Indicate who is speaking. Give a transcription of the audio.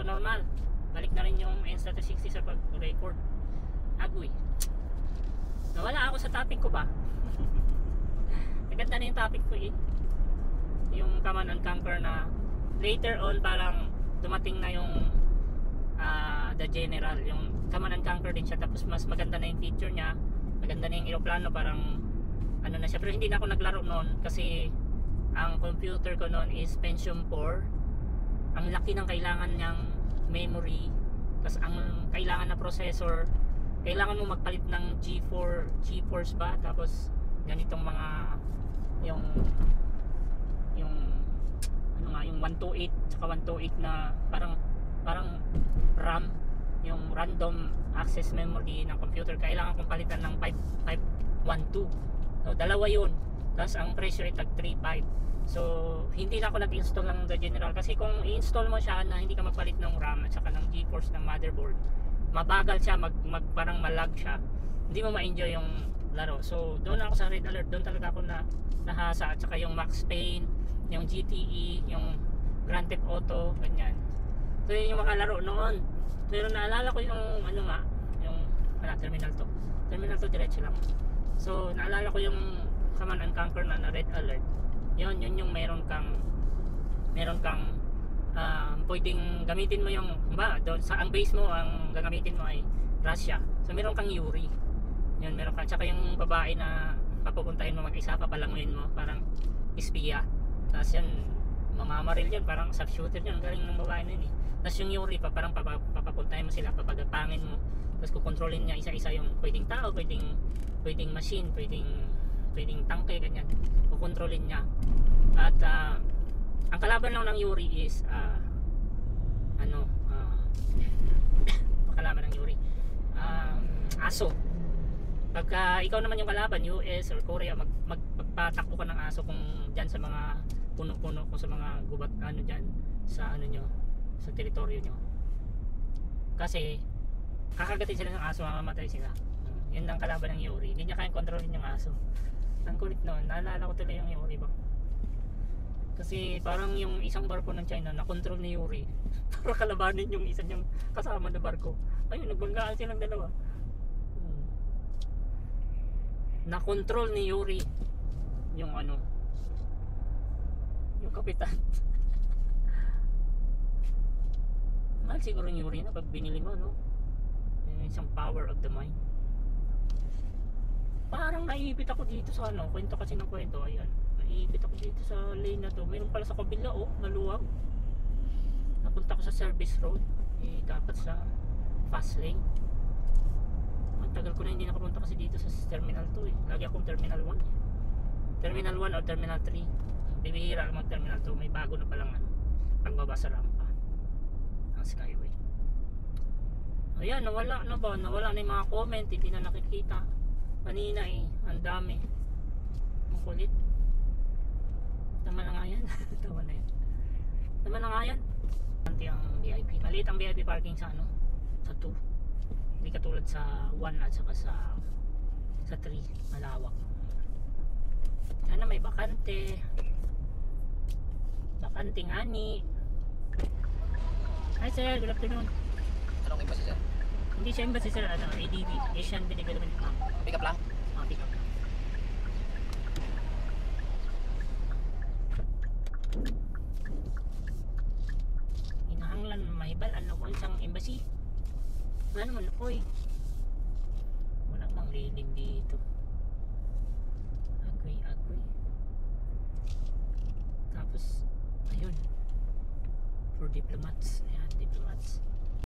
Speaker 1: normal. Balik na rin yung Insta360 sa pag-record. Agoy. Nawala ako sa topic ko ba? Naganda na yung topic ko eh. Yung Command and Conquer na later on parang dumating na yung The General. Yung Command and Conquer din siya, tapos mas maganda na yung feature niya. Maganda na yung aeroplano, parang ano na siya. Pero hindi na ako naglaro noon kasi ang computer ko noon is Pentium 4. Ang laki ng kailangan niyang memory, tapos ang kailangan na processor, kailangan mo magpalit ng GeForce ba, tapos ganitong mga yung ano nga, yung 128 saka 128 na parang RAM, yung random access memory ng computer, kailangan kong palitan ng 5512. So dalawa yun, tapos ang presyo ay tag 35. So hindi na ako nag-install ng The General kasi kung i-install mo siya na hindi ka magpalit ng RAM at saka ng GeForce ng motherboard, mabagal siya, parang malag siya, hindi mo ma-enjoy yung laro. So doon ako sa Red Alert, doon talaga ako nahasa, at saka yung Max Payne, yung GTE, yung Grand Theft Auto, ganyan. So yun yung mga laro noon. Pero naalala ko yung ano nga, yung Terminal 2 diretso lang. So naalala ko yung Command and Conquer na Red Alert. Yun yung meron kang pwedeng gamitin mo yung doon sa ang base mo, ang gagamitin mo ay Russia. So meron kang Yuri. Yun, meron ka. Tsaka yung babae na papupuntahin mo mag-isa, papalanguin mo, parang espiya. Tapos yan, mamamaril yan, parang sub-shooter yan. Galing ng babae na yun eh. Tapos yung Yuri pa, parang papapuntahin mo sila, papagapangin mo. Tapos kukontrolin niya isa-isa yung pwedeng tao, pwedeng machine, pwedeng tangke, ganyan. Kukontrolin niya. At ang kalaban lang ng Yuri is kalaban ng Yuri, aso. Pagka ikaw naman yung kalaban, US or Korea, magpatakbo ka ng aso kung dyan sa mga puno-puno, kung sa mga gubat, dyan sa nyo, sa teritoryo nyo. Kasi kakagatin sila ng aso, mamamatay sila. Yun ang kalaban ng Yuri. Hindi niya kayang kontrolin yung aso. Ang kulit noon. Naalala ko tuloy yung Yuri ba? Kasi parang yung isang barko ng China na control ni Yuri para kalabanin yung isa niyang kasama na barko. Ayun, nagbanggaan silang dalawa. Na control ni Yuri yung yung kapitan. Mahal siguro yung Yuri na pag binili mo, no? Yung isang power of the mind. Parang naiipit ako dito sa kwento kasi ng kwento, ayan. Naiipit ako dito sa lane na to. Mayroon pala sa kabila, naluwag. Napunta ko sa service road. Dapat sa fast lane. Ang tagal ko na hindi nakapunta kasi dito sa terminal 2 eh. Lagi akong terminal 1 eh. Terminal 1 o terminal 3. Bibihira mag terminal 2. May bago na palang pagbaba sa rampa ang skyway. Ayan, nawala na ba? Nawala na yung mga comment. Hindi na nakikita. Kanina ang dami. Ang kulit. Tama na nga yan. Tama na yan. Tama na nga yan. Ang VIP. Maliit ang VIP parking sa sa 2. Hindi katulad sa 1 at saka sa 3. Malawak. Sana may bakante. Bakanting ani. Hi sir, good afternoon.
Speaker 2: Anong embassy sir?
Speaker 1: Hindi siya embassy sir, ADB, Asian Development Bank.
Speaker 2: Pick up lang?
Speaker 1: Pick up. Inahanglan, mahibal, wala siyang embassy. Wala naman, wala bang lilim dito. Agoy. Tapos, ayun. For diplomats. Ayan, diplomats.